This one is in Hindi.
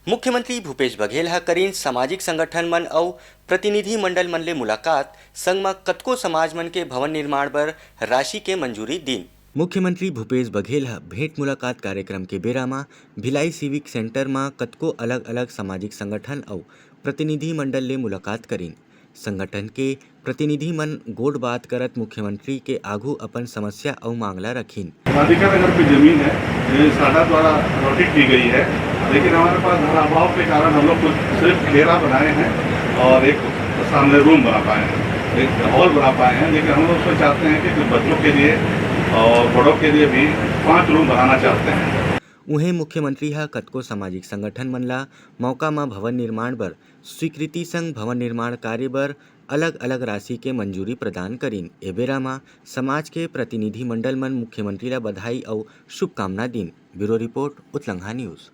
मुख्यमंत्री भूपेश बघेल हा करीन सामाजिक संगठन मन और प्रतिनिधि मंडल मन ले मुलाकात संग म कतको समाज मन के भवन निर्माण बर राशि के मंजूरी दिन। मुख्यमंत्री भूपेश बघेल हा भेंट मुलाकात कार्यक्रम के बेरा म भिलाई सिविक सेंटर म कतको अलग अलग सामाजिक संगठन और प्रतिनिधि मंडल ले मुलाकात करीन। संगठन के प्रतिनिधि मन गोड़ बात करत मुख्यमंत्री के आघू अपन समस्या और मांगला रखीन। अधिकार नगर की जमीन है, ये साडा द्वारा अलॉटेड की गई है, लेकिन हमारे पास धन अभाव के कारण हम लोग कुछ सिर्फ घेरा बनाए हैं और एक सामने रूम बना पाए हैं, एक हॉल बना पाए हैं। लेकिन हम लोग उसमें चाहते हैं कि कुछ बच्चों के लिए और बड़ों के लिए भी 5 रूम बनाना चाहते हैं। उहें मुख्यमंत्री हा कतको सामाजिक संगठन मन ला मौका म भवन निर्माण बर स्वीकृति संग भवन निर्माण कार्य बर अलग अलग राशि के मंजूरी प्रदान करीन। ए बेरा म समाज के प्रतिनिधि मंडल मन मुख्यमंत्री ला बधाई और शुभकामना दिन। ब्यूरो रिपोर्ट उत्लंघा न्यूज।